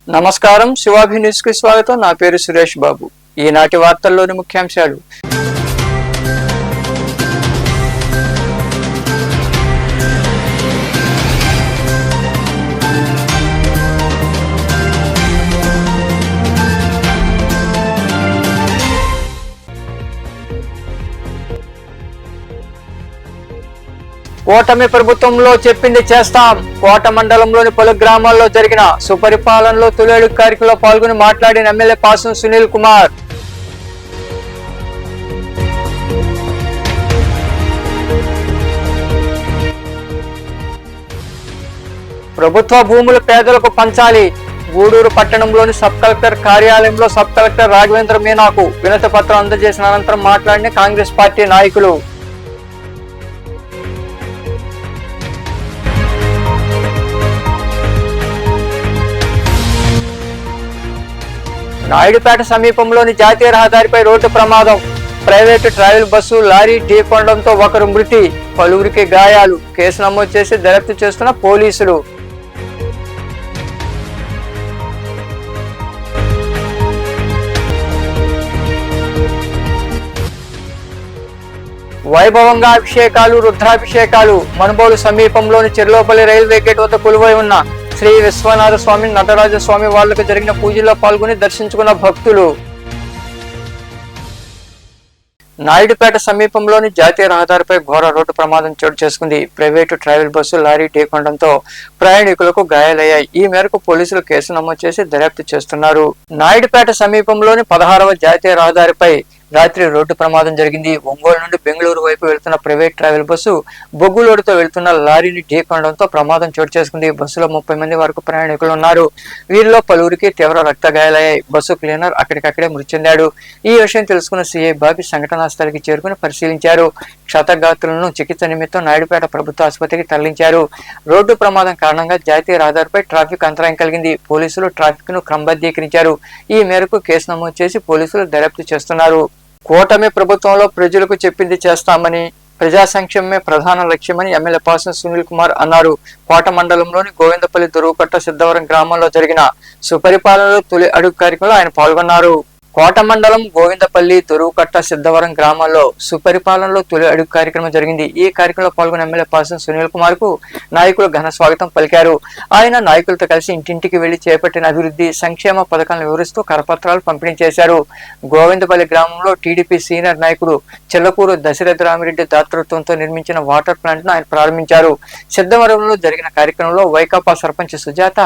నమస్కారం, శివాభి న్యూస్ కి స్వాగతం. నా పేరు సురేష్ బాబు. ఈనాటి వార్తల్లోని ముఖ్యాంశాలు. కూటమి ప్రభుత్వంలో చెప్పింది చేస్తాం. కోట మండలంలోని పలు గ్రామాల్లో జరిగిన సుపరిపాలనలో తొలి అడుగు కార్యక్రమంలో పాల్గొని మాట్లాడిన ఎమ్మెల్యే పాసం సునీల్ కుమార్. ప్రభుత్వ భూములు పేదలకు పంచాలి. గూడూరు పట్టణంలోని సబ్ కలెక్టర్ కార్యాలయంలో సబ్ కలెక్టర్ రాఘవేంద్ర మీనాకు వినతి పత్రం అందజేసిన అనంతరం మాట్లాడిన కాంగ్రెస్ పార్టీ నాయకులు. నాయుడుపేట సమీపంలోని జాతీయ రహదారిపై రోడ్డు ప్రమాదం. ప్రైవేటు ట్రావెల్ బస్సు లారీ ఢీకొనడంతో ఒకరు మృతి, పలువురికి గాయాలు. కేసు నమోదు చేసి దర్యాప్తు చేస్తున్న పోలీసులు. వైభవంగా అభిషేకాలు, రుద్రాభిషేకాలు. మనుబోలు సమీపంలోని చెర్లోపల్లి రైల్వే గేట్ వద్ద కొలువై ఉన్న శ్రీ విశ్వనాథ స్వామి, నటరాజ స్వామి వాళ్లకు జరిగిన పూజల్లో పాల్గొని దర్శించుకున్న భక్తులు. నాయుడుపేట సమీపంలోని జాతీయ రహదారిపై ఘోర రోడ్డు ప్రమాదం చోటు చేసుకుంది. ప్రైవేటు ట్రావెల్ బస్సు లారీ ఢీకొనడంతో ప్రయాణికులకు గాయాలయ్యాయి. ఈ మేరకు పోలీసులు కేసు నమోదు చేసి దర్యాప్తు చేస్తున్నారు. నాయుడుపేట సమీపంలోని 16వ జాతీయ రహదారిపై రాత్రి రోడ్డు ప్రమాదం జరిగింది. ఒంగోలు నుండి బెంగళూరు వైపు వెళ్తున్న ప్రైవేట్ ట్రావెల్ బస్సు బొగ్గులోడుతో వెళ్తున్న లారీని ఢీకొనడంతో ప్రమాదం చోటు చేసుకుంది. బస్సులో 30 మంది వరకు ప్రయాణికులు ఉన్నారు. వీరిలో పలువురికి తీవ్ర రక్త గాయాలయ్యాయి. బస్సు క్లీనర్ అక్కడికక్కడే మృతి చెందాడు. ఈ విషయం తెలుసుకున్న సీఐ బాబీ సంఘటనా స్థలికి చేరుకుని పరిశీలించారు. క్షతగాత్రులను చికిత్స నిమిత్తం నాయుడుపేట ప్రభుత్వ ఆసుపత్రికి తరలించారు. రోడ్డు ప్రమాదం కారణంగా జాతీయ రహదారిపై ట్రాఫిక్ అంతరాయం కలిగింది. పోలీసులు ట్రాఫిక్ ను క్రమబద్ధీకరించారు. ఈ మేరకు కేసు నమోదు చేసి పోలీసులు దర్యాప్తు చేస్తున్నారు. కూటమి ప్రభుత్వంలో ప్రజలకు చెప్పింది చేస్తామని, ప్రజా సంక్షేమమే ప్రధాన లక్ష్యమని ఎమ్మెల్యే పాసం సునీల్ కుమార్ అన్నారు. కోట మండలంలోని గోవిందపల్లి దొరువుకట్ట సిద్ధవరం గ్రామంలో జరిగిన సుపరిపాలనలో తొలి అడుగు కార్యక్రమంలో ఆయన పాల్గొన్నారు. కోట మండలం గోవిందపల్లి దొరువుకట్ట సిద్ధవరం గ్రామాల్లో సుపరిపాలనలో తొలి అడుగు కార్యక్రమం జరిగింది. ఈ కార్యక్రమంలో పాల్గొన్న ఎమ్మెల్యే పాసం సునీల్ కుమార్ కు నాయకులు ఘన స్వాగతం పలికారు. ఆయన నాయకులతో కలిసి ఇంటింటికి వెళ్లి చేపట్టిన అభివృద్ధి సంక్షేమ పథకాలను వివరిస్తూ కరపత్రాలు పంపిణీ చేశారు. గోవిందపల్లి గ్రామంలో టీడీపీ సీనియర్ నాయకుడు చెల్లకూరు దశరథ రామిరెడ్డి దాతృత్వంతో నిర్మించిన వాటర్ ప్లాంట్ ను ఆయన ప్రారంభించారు. సిద్ధవరంలో జరిగిన కార్యక్రమంలో వైకాపా సర్పంచ్ సుజాత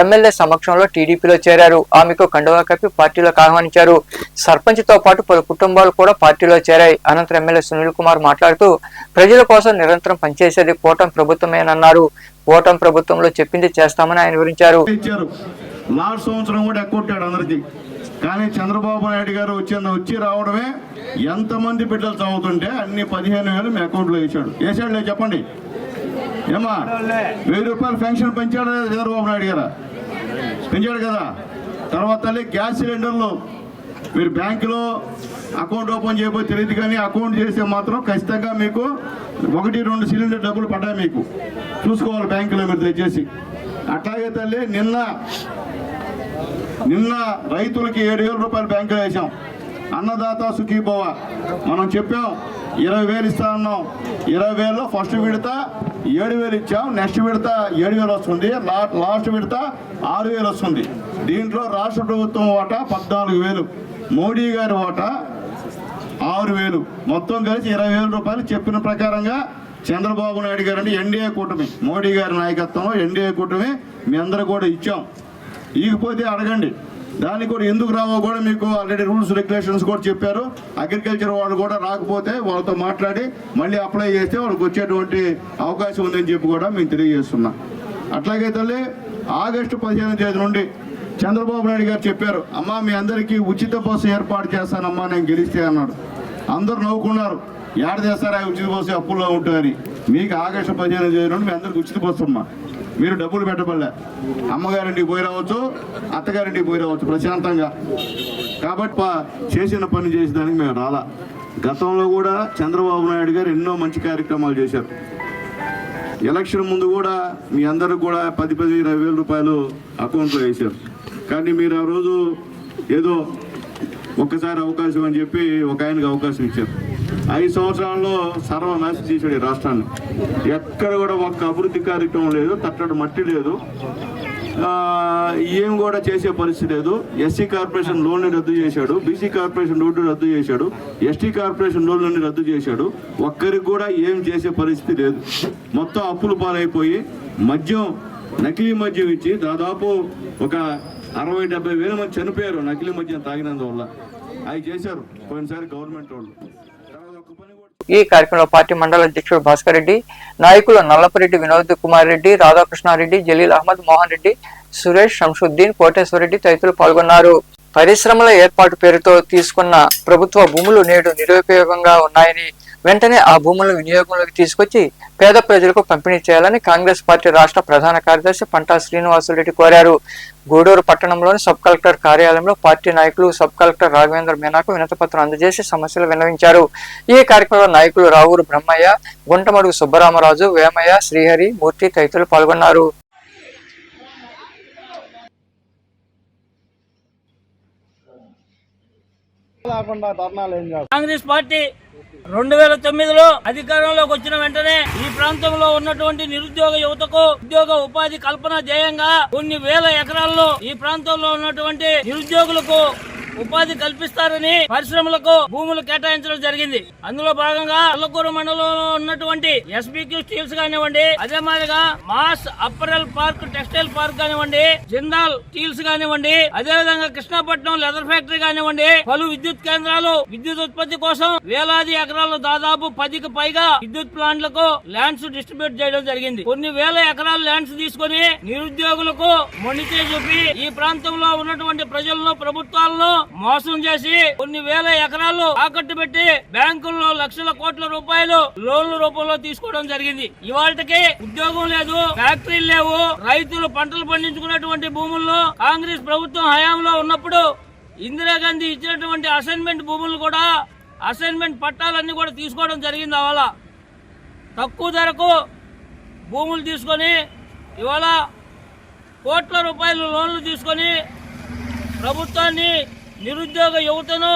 ఎమ్మెల్యే సమక్షంలో టీడీపీలో చేరారు. ఆమెకు కండువా కప్పి పార్టీలోకి ఆహ్వానించారు. సర్పంచ్ తో పాటు పలు కుటుంబాలు కూడా పార్టీలో చేరాయి. అనంతరం ఎమ్మెల్యే సునీల్ కుమార్ మాట్లాడుతూ ప్రజల కోసం నిరంతరం పనిచేసేది కూటమి ప్రభుత్వమేనన్నారు. కూటమి ప్రభుత్వంలో చెప్పింది చేస్తామని ఆయన వివరించారు. కానీ చంద్రబాబు నాయుడు గారు వచ్చి రావడమే ఎంతమంది బిడ్డలు చదువుతుంటే అన్ని 15,000 మీ అకౌంట్లో వేసాడు చెప్పండి. ఏమా 1000 రూపాయలు పెన్షన్ పెంచాడు చంద్రబాబు నాయుడు గారు, పెంచాడు కదా. తర్వాత గ్యాస్ సిలిండర్లు మీరు బ్యాంకులో అకౌంట్ ఓపెన్ చేయబోతే తెలియదు, కానీ అకౌంట్ చేస్తే మాత్రం ఖచ్చితంగా మీకు 1-2 సిలిండర్ డబ్బులు పడ్డాయి. మీకు చూసుకోవాలి బ్యాంకులో మీరు దయచేసి. అట్లాగే తల్లి నిన్న రైతులకి 7,000 రూపాయలు బ్యాంకులో వేసాం. అన్నదాత సుఖీభవ మనం చెప్పాం 20,000 ఇస్తా అన్నాం. 20,000లో ఫస్ట్ విడత 7,000 ఇచ్చాం. నెక్స్ట్ విడత 7,000 వస్తుంది. లాస్ట్ విడత 6,000 వస్తుంది. దీంట్లో రాష్ట్ర ప్రభుత్వం వాటా 14,000, మోడీ గారి వాటా 6,000, మొత్తం కలిసి 20,000 రూపాయలు చెప్పిన ప్రకారంగా చంద్రబాబు నాయుడు గారు అంటే ఎన్డీఏ కూటమి, మోడీ గారి నాయకత్వంలో ఎన్డీఏ కూటమి మీ అందరూ కూడా ఇచ్చాం. ఇకపోతే అడగండి, దానికి కూడా ఎందుకు రావో కూడా మీకు ఆల్రెడీ రూల్స్ రెగ్యులేషన్స్ కూడా చెప్పారు. అగ్రికల్చర్ వాళ్ళు కూడా రాకపోతే వాళ్ళతో మాట్లాడి మళ్ళీ అప్లై చేస్తే వాళ్ళకి వచ్చేటువంటి అవకాశం ఉందని చెప్పి కూడా మేము తెలియజేస్తున్నా. అట్లాగే తల్లి ఆగస్టు 15వ తేదీ నుండి చంద్రబాబు నాయుడు గారు చెప్పారు, అమ్మా మీ అందరికీ ఉచిత బస్సు ఏర్పాటు చేస్తానమ్మా నేను గెలిస్తే అన్నాడు. అందరూ నవ్వుకున్నారు, ఏడ చేస్తారా ఉచిత బస్సు అప్పుల్లో ఉంటుందని. మీకు ఆగస్టు 15వ తేదీ నుండి మీ అందరికి ఉచిత బస్సు అమ్మా. మీరు డబ్బులు పెట్టబడలే. అమ్మగారింటికి పోయి రావచ్చు, అత్తగారింటికి పోయి రావచ్చు ప్రశాంతంగా. కాబట్టి చేసిన పని చేసేదానికి మేము రాలా. గతంలో కూడా చంద్రబాబు నాయుడు గారు ఎన్నో మంచి కార్యక్రమాలు చేశారు. ఎలక్షన్ ముందు కూడా మీ అందరికి కూడా 10-20 వేల రూపాయలు అకౌంట్లో వేశారు. కానీ మీరు ఆ రోజు ఏదో ఒక్కసారి అవకాశం అని చెప్పి ఒక ఆయనకు అవకాశం ఇచ్చారు. 5 సంవత్సరాల్లో సర్వనాశనం చేశాడు ఈ రాష్ట్రాన్ని. ఎక్కడ కూడా ఒక్క అభివృద్ధి కార్యక్రమం లేదు, తట్టడు మట్టి లేదు, ఏం కూడా చేసే పరిస్థితి లేదు. ఎస్సీ కార్పొరేషన్ లోన్ని రద్దు చేశాడు, బీసీ కార్పొరేషన్ లోన్లు రద్దు చేశాడు, ఎస్టీ కార్పొరేషన్ లోన్లని రద్దు చేశాడు. ఒక్కరికి కూడా ఏం చేసే పరిస్థితి లేదు. మొత్తం అప్పులు పాలైపోయి మద్యం, నకిలీ మద్యం ఇచ్చి దాదాపు ఒక 60-70 వేల మంది చనిపోయారు నకిలీ మద్యం తాగినందువల్ల. అవి చేశారు పోయినసారి గవర్నమెంట్ వాళ్ళు. ఈ కార్యక్రమంలో పార్టీ మండల అధ్యక్షుడు భాస్కర్ రెడ్డి, నాయకులు నల్లపరెడ్డి వినోద్ కుమార్ రెడ్డి, రాధాకృష్ణారెడ్డి, జలీల్ అహ్మద్, మోహన్ రెడ్డి, సురేష్, శంషుద్దీన్, కోటేశ్వరరెడ్డి తదితరులు పాల్గొన్నారు. పరిశ్రమల ఏర్పాటు పేరుతో తీసుకున్న ప్రభుత్వ భూములు నేడు నిరుపయోగంగా ఉన్నాయని, వెంటనే ఆ భూములను వినియోగంలోకి తీసుకొచ్చి పేద ప్రజలకు పంపిణీ చేయాలని కాంగ్రెస్ పార్టీ రాష్ట్ర ప్రధాన కార్యదర్శి పంటా శ్రీనివాసరెడ్డి కోరారు. గూడూరు పట్టణంలోని సబ్ కలెక్టర్ కార్యాలయంలో పార్టీ నాయకులు సబ్ కలెక్టర్ రాఘవేంద్ర మీనాకు వినతిపత్రం అందజేసి సమస్యలు విన్నవించారు. ఈ కార్యక్రమంలో నాయకులు రావూరు బ్రహ్మయ్య, గుంటమడుగు సుబ్బరామరాజు, వేమయ్య, శ్రీహరి, మూర్తి తదితరులు పాల్గొన్నారు. కాంగ్రెస్ పార్టీ 2009లో అధికారంలోకి వచ్చిన వెంటనే ఈ ప్రాంతంలో ఉన్నటువంటి నిరుద్యోగ యువతకు ఉద్యోగ ఉపాధి కల్పన ధ్యేయంగా కొన్ని వేల ఎకరాల్లో ఈ ప్రాంతంలో ఉన్నటువంటి నిరుద్యోగులకు ఉపాధి కల్పిస్తారని పరిశ్రమలకు భూములు కేటాయించడం జరిగింది. అందులో భాగంగా అల్లకూరు మండలంలో ఉన్నటువంటి ఎస్బిక్యూ స్టీల్స్ కానివ్వండి, అదే మాదిరిగా మాస్ అప్పరల్ పార్క్, టెక్స్టైల్ పార్క్ కానివ్వండి, జిందాల్ స్టీల్స్ కానివ్వండి, అదే విధంగా కృష్ణపట్నం లెదర్ ఫ్యాక్టరీ కానివ్వండి, పలు విద్యుత్ కేంద్రాలు విద్యుత్ ఉత్పత్తి కోసం వేలాది ఎకరాలు దాదాపు 10కి పైగా విద్యుత్ ప్లాంట్లకు ల్యాండ్స్ డిస్ట్రిబ్యూట్ చేయడం జరిగింది. కొన్ని వేల ఎకరాలు ల్యాండ్స్ తీసుకుని నిరుద్యోగులకు మొండితే చూపి ఈ ప్రాంతంలో ఉన్నటువంటి ప్రజలను, ప్రభుత్వాలను మోసం చేసి కొన్ని వేల ఎకరాలు తాకట్టు పెట్టి బ్యాంకుల్లో లక్షల కోట్ల రూపాయలు లోన్ల రూపంలో తీసుకోవడం జరిగింది. ఇవాళకి ఉద్యోగం లేదు, ఫ్యాక్టరీలు లేవు. రైతులు పంటలు పండించుకున్నటువంటి భూముల్లో కాంగ్రెస్ ప్రభుత్వం హయాంలో ఉన్నప్పుడు ఇందిరాగాంధీ ఇచ్చినటువంటి అసైన్మెంట్ భూములు కూడా, అసైన్మెంట్ పట్టాలన్నీ కూడా తీసుకోవడం జరిగింది. అవాళ తక్కువ ధరకు భూములు తీసుకొని ఇవాళ కోట్ల రూపాయలు లోన్లు తీసుకొని ప్రభుత్వాన్ని, నిరుద్యోగ యువతను,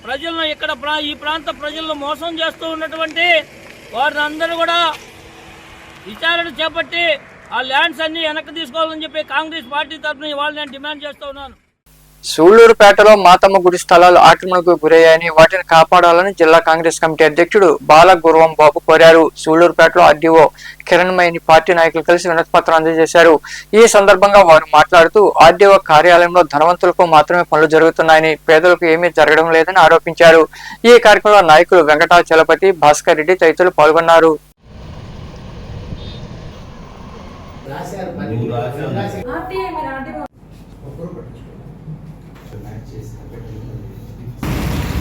ప్రజలను, ఇక్కడ ఈ ప్రాంత ప్రజలను మోసం చేస్తూ ఉన్నటువంటి వారిని అందరూ కూడా విచారణ చేపట్టి ఆ ల్యాండ్స్ అన్ని వెనక్కి తీసుకోవాలని చెప్పి కాంగ్రెస్ పార్టీ తరఫున ఇవాళ నేను డిమాండ్ చేస్తూ ఉన్నాను. సూళ్లూరుపేటలో మాతమ్మ గుడి స్థలాలు ఆక్రమణకు గురయ్యాయని, వాటిని కాపాడాలని జిల్లా కాంగ్రెస్ కమిటీ అధ్యక్షుడు బాల గుర్వం బాబు కోరారు. సూళ్లూరుపేటలో ఆర్డీఓ కిరణ్మయిని పార్టీ నాయకులు కలిసి వినతిపత్రం అందజేశారు. ఈ సందర్భంగా వారు మాట్లాడుతూ ఆర్డీఓ కార్యాలయంలో ధనవంతులకు మాత్రమే పనులు జరుగుతున్నాయని, పేదలకు ఏమీ జరగడం లేదని ఆరోపించారు. ఈ కార్యక్రమంలో నాయకులు వెంకటాచలపతి, భాస్కర్ రెడ్డి తదితరులు పాల్గొన్నారు.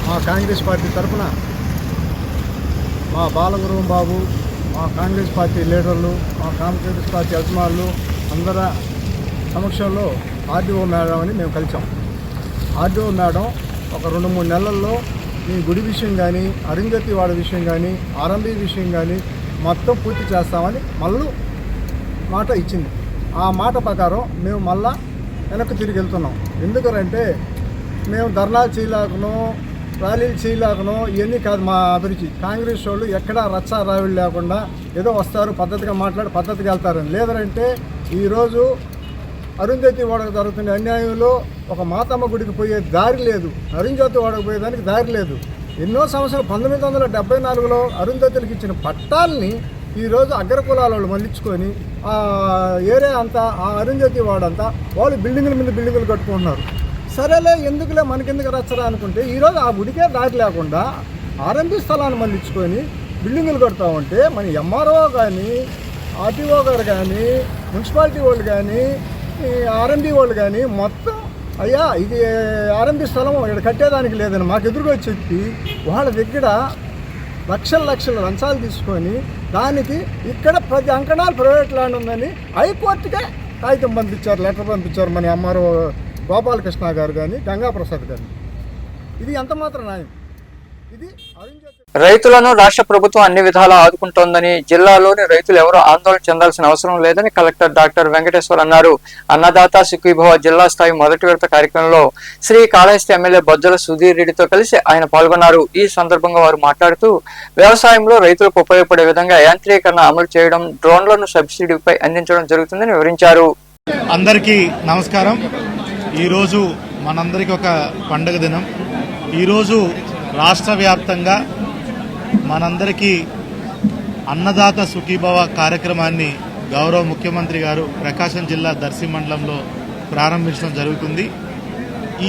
మా కాంగ్రెస్ పార్టీ తరఫున మా బాలగురువం బాబు, మా కాంగ్రెస్ పార్టీ లీడర్లు, మా కాంగ్రెస్ పార్టీ అభిమానులు అందరి సమక్షంలో ఆర్డీఓ మేడం అని మేము కలిసాం. ఆర్డీఓ మేడం ఒక 2-3 నెలల్లో ఈ గుడి విషయం కానీ, అరుంధతి వాడ విషయం కానీ, ఆర్ఎంబీ విషయం కానీ మొత్తం పూర్తి చేస్తామని మళ్ళీ మాట ఇచ్చింది. ఆ మాట ప్రకారం మేము మళ్ళా వెనక్కి తిరిగి వెళ్తున్నాం. ఎందుకంటే మేము ధర్నాలు చేయలేకనో, ర్యాలీలు చేయలేకనో ఇవన్నీ కాదు మా అభిరుచి. కాంగ్రెస్ వాళ్ళు ఎక్కడా రచ్చా రావిళ్ళు లేకుండా ఏదో వస్తారు, పద్ధతిగా మాట్లాడి పద్ధతిగా వెళ్తారని. లేదంటే ఈరోజు అరుంధతి వాడకు జరుగుతున్న అన్యాయంలో ఒక మాతమ్మ గుడికి పోయే దారి లేదు, అరుంధతి వాడకు పోయేదానికి దారి లేదు. ఎన్నో సంవత్సరాలు 1974లో అరుంధతులకు ఇచ్చిన పట్టాలని ఈరోజు అగ్రకులాల వాళ్ళు మళ్ళించుకొని ఆ ఏరియా అంతా, ఆ అరుంధతి వాడంతా వాళ్ళు బిల్డింగుల మీద బిల్డింగులు కట్టుకుంటున్నారు. సరేలే, ఎందుకులే మనకెందుకు రచ్చరా అనుకుంటే ఈరోజు ఆ గుడికే దారి లేకుండా ఆర్ఎంపీ స్థలాన్ని మళ్ళించుకొని బిల్డింగులు కడతా ఉంటే మన ఎంఆర్ఓ కానీ, ఆర్టీఓ గారు కానీ, మున్సిపాలిటీ వాళ్ళు కానీ, ఆర్ఎంపీ వాళ్ళు కానీ మొత్తం అయ్యా ఇది ఆర్ఎంపీ స్థలం ఇక్కడ కట్టేదానికి లేదని మాకు ఎదురుగా చెప్పి వాళ్ళ దగ్గర లక్షల లంచాలు తీసుకొని దానికి ఇక్కడ 10 అంకణాలు ప్రైవేట్ ల్యాండ్ ఉందని హైకోర్టుకే కాగితం పంపించారు, లెటర్ పంపించారు మన ఎంఆర్ఓ గోపాలకృష్ణ గారు కానీ గంగాప్రసాద్ గారు. ఇది ఎంత మాత్రం న్యాయం? ఇది రైతులను రాష్ట్ర ప్రభుత్వం అన్ని విధాలా ఆదుకుంటోందని, జిల్లాలోని రైతులు ఎవరూ ఆందోళన చెందాల్సిన అవసరం లేదని కలెక్టర్ డాక్టర్ వెంకటేశ్వర్ అన్నారు. అన్నదాత సుఖీభవ జిల్లా స్థాయి మొదటి విడత కార్యక్రమంలో శ్రీకాళహస్తి ఎమ్మెల్యే బొజ్జల సుధీర్ రెడ్డితో కలిసి ఆయన పాల్గొన్నారు. ఈ సందర్భంగా వారు మాట్లాడుతూ వ్యవసాయంలో రైతులకు ఉపయోగపడే విధంగా యాంత్రీకరణ అమలు చేయడం, డ్రోన్లను సబ్సిడీపై అందించడం జరుగుతుందని వివరించారు. అందరికీ నమస్కారం. ఈరోజు మనందరికీ ఒక పండుగ దినం. ఈరోజు రాష్ట్ర వ్యాప్తంగా మనందరికీ అన్నదాత సుఖీభవ కార్యక్రమాన్ని గౌరవ ముఖ్యమంత్రి గారు ప్రకాశం జిల్లా దర్శి మండలంలో ప్రారంభించడం జరుగుతుంది.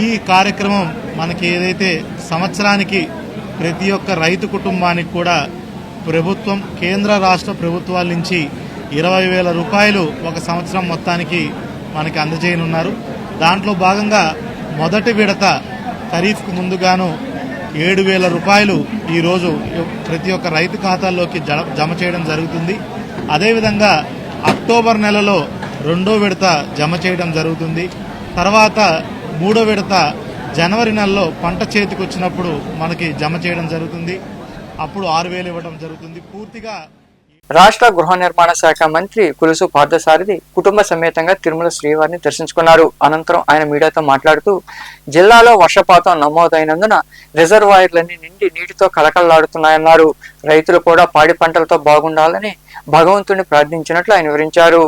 ఈ కార్యక్రమం మనకి ఏదైతే సంవత్సరానికి ప్రతి ఒక్క రైతు కుటుంబానికి కూడా ప్రభుత్వం, కేంద్ర రాష్ట్ర ప్రభుత్వాల నుంచి 20,000 రూపాయలు ఒక సంవత్సరం మొత్తానికి మనకి అందజేయనున్నారు. దాంట్లో భాగంగా మొదటి విడత ఖరీఫ్కు ముందుగాను 7,000 రూపాయలు ఈరోజు ప్రతి ఒక్క రైతు ఖాతాల్లోకి జమ చేయడం జరుగుతుంది. అదేవిధంగా అక్టోబర్ నెలలో 2వ విడత జమ చేయడం జరుగుతుంది. తర్వాత 3వ విడత జనవరి నెలలో పంట చేతికి వచ్చినప్పుడు మనకి జమ చేయడం జరుగుతుంది. అప్పుడు 6,000 ఇవ్వడం జరుగుతుంది. పూర్తిగా రాష్ట్ర గృహ నిర్మాణ శాఖ మంత్రి కులుసు పార్థసారథి కుటుంబ సమేతంగా తిరుమల శ్రీవారిని దర్శించుకున్నారు. అనంతరం ఆయన మీడియాతో మాట్లాడుతూ జిల్లాలో వర్షపాతం నమోదైనందున రిజర్వాయర్లన్నీ నిండి నీటితో కలకలలాడుతున్నాయన్నారు. రైతులు కూడా పాడి పంటలతో బాగుండాలని భగవంతుని ప్రార్థించినట్లు ఆయన వివరించారు.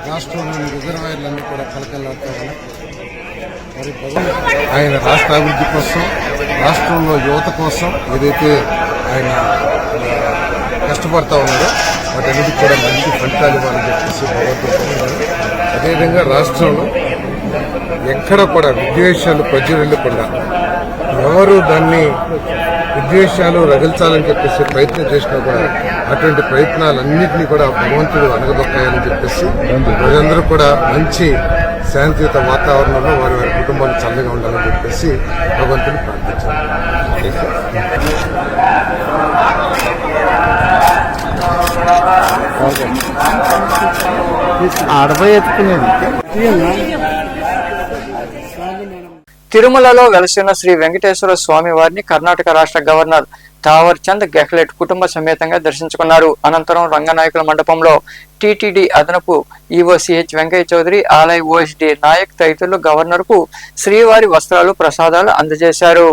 రాష్ట్రంలోని రిజర్వాయర్లన్నీ కూడా కలకలాడుతూ ఉన్నాయి. ఆయన రాష్ట్ర అభివృద్ధి కోసం, రాష్ట్రంలో యువత కోసం ఏదైతే ఆయన కష్టపడతా ఉన్నాడో వాటన్నిటికీ కూడా మంచి ఫలితాలు ఇవ్వాలని చెప్పేసి భగవంతుడు. అదేవిధంగా రాష్ట్రంలో ఎక్కడ కూడా విద్వేషాలు ప్రజ్వరిల్లకుండా, ఎవరు దాన్ని విద్వేషాలు రగిల్చాలని చెప్పేసి ప్రయత్నం చేసినా కూడా అటువంటి ప్రయత్నాలన్నింటినీ కూడా భగవంతుడు అనగదొక్కాయని చెప్పేసి ప్రజలందరూ కూడా మంచి శాంతియుత వాతావరణంలో వారి వారి కుటుంబాలు చల్లగా ఉండాలని చెప్పేసి భగవంతుని ప్రార్థించారు. తిరుమలలో వెలసిన శ్రీ వెంకటేశ్వర స్వామి వారిని కర్ణాటక రాష్ట్ర గవర్నర్ తావర్ చంద్ గెహ్లెట్ కుటుంబ సమేతంగా దర్శించుకున్నారు. అనంతరం రంగనాయకుల మండపంలో టీటీడీ అదనపు ఈవో సిహెచ్ వెంకయ్య చౌదరి, ఆలయ ఓఎస్డీ నాయక్ తదితరులు గవర్నర్ కు శ్రీవారి వస్త్రాలు, ప్రసాదాలు అందజేశారు.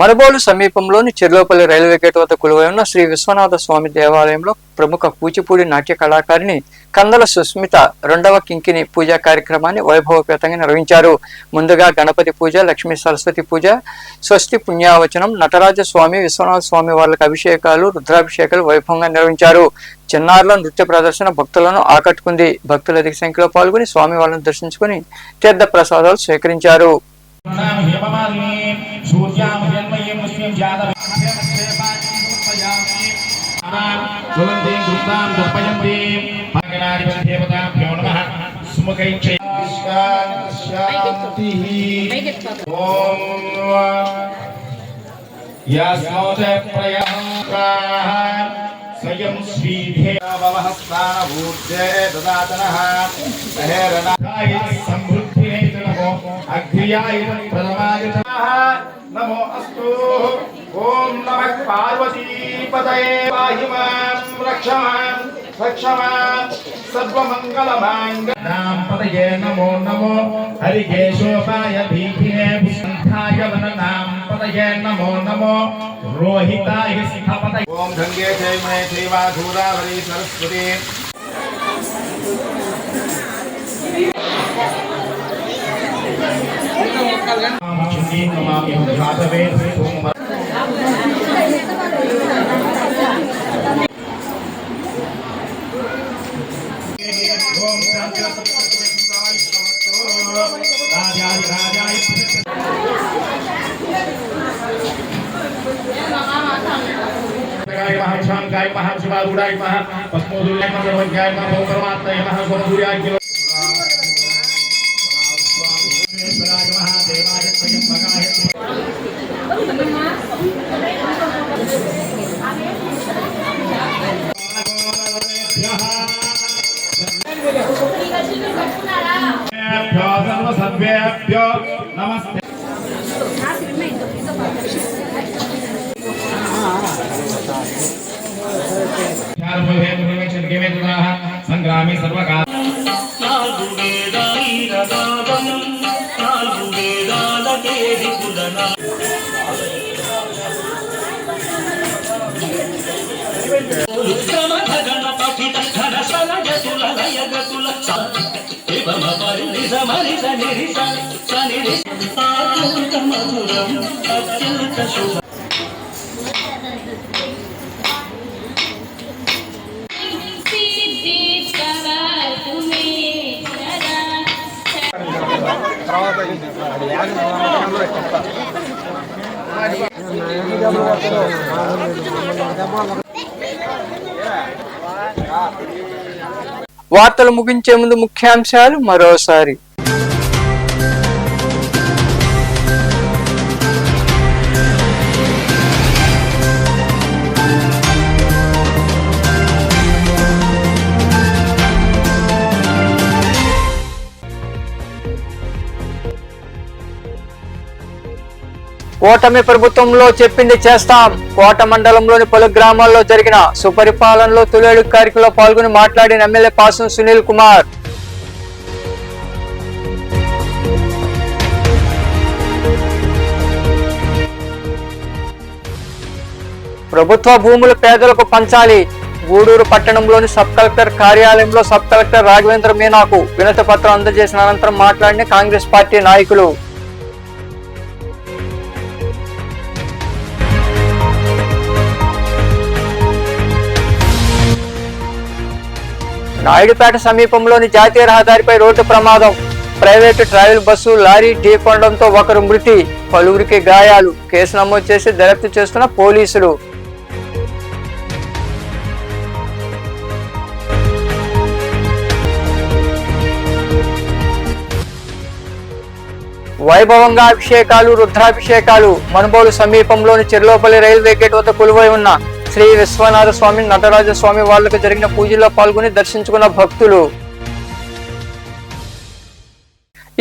మరబోలు సమీపంలోని చెర్లోపల్లి రైల్వే గేట్ వద్ద కొలువై ఉన్న శ్రీ విశ్వనాథ స్వామి దేవాలయంలో ప్రముఖ కూచిపూడి నాట్య కళాకారిణి కందల సుస్మిత 2వ కింకిని పూజా కార్యక్రమాన్ని వైభవపేతంగా నిర్వహించారు. ముందుగా గణపతి పూజ, లక్ష్మీ సరస్వతి పూజ, స్వస్తి పుణ్యావచనం, నటరాజ స్వామి, విశ్వనాథ స్వామి వారికి అభిషేకాలు, రుద్రాభిషేకాలు వైభవంగా నిర్వహించారు. చిన్నారుల నృత్య ప్రదర్శన భక్తులను ఆకట్టుకుంది. భక్తులు అధిక సంఖ్యలో పాల్గొని స్వామి వారిని దర్శించుకుని తీర్థ ప్రసాదాలు స్వీకరించారు. स्वयं श्रीधे भवहस्तानभूते ददातनः समृद्धि नमो अस्तु ओम नमः पार्वती पतये पाहि मां रक्ष मां सर्वमंगलमांगल्यं पतये नमो नमो हरिकेशोपाय भीखिने विसंधाय वननां पतये नमो नमो रोहिताय स्थपतये ओम गंगे जयमय देवाधूरावरी सरस्वती महाशिवारूढ़ाय महा पद्मोदूर्याय महा परमात्माय महा गोमसूर्याय सर्वेभ्यो नमस्ते संग्रामी सर्वकाल వార్తలు ముగించే ముందు ముఖ్యాంశాలు మరోసారి. ఓటమి ప్రభుత్వంలో చెప్పింది చేస్తాం. కోట మండలంలోని పలు గ్రామాల్లో జరిగిన సుపరిపాలనలో తొలి కార్యక్రమంలో పాల్గొని మాట్లాడిన ఎమ్మెల్యే పాసం సునీల్ కుమార్. ప్రభుత్వ భూములు పేదలకు పంచాలి. గూడూరు పట్టణంలోని సబ్ కలెక్టర్ కార్యాలయంలో సబ్ కలెక్టర్ రాఘవేంద్ర మీనాకు వినతి పత్రం అందజేసిన అనంతరం మాట్లాడిన కాంగ్రెస్ పార్టీ నాయకులు. నాయుడుపేట సమీపంలోని జాతీయ రహదారిపై రోడ్డు ప్రమాదం. ప్రైవేటు ట్రావెల్ బస్సు లారీ ఢీకొనడంతో ఒకరు మృతి, పలువురికి గాయాలు. కేసు నమోదు చేసి దర్యాప్తు చేస్తున్న పోలీసులు. వైభవంగా అభిషేకాలు, రుద్రాభిషేకాలు. మనుబోలు సమీపంలోని చెర్లోపల్లి రైల్వే గేట్ వద్ద కొలువై ఉన్న శ్రీ విశ్వనాథ స్వామి, నటరాజ స్వామి వాళ్లకు జరిగిన పూజల్లో పాల్గొని దర్శించుకున్న భక్తులు.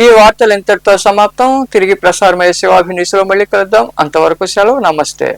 ఈ వార్తలు ఇంతటితో సమాప్తం. తిరిగి ప్రసారమయ్యే శివాభినీసులో మళ్ళీ కలుద్దాం. అంతవరకు సెలవు. నమస్తే.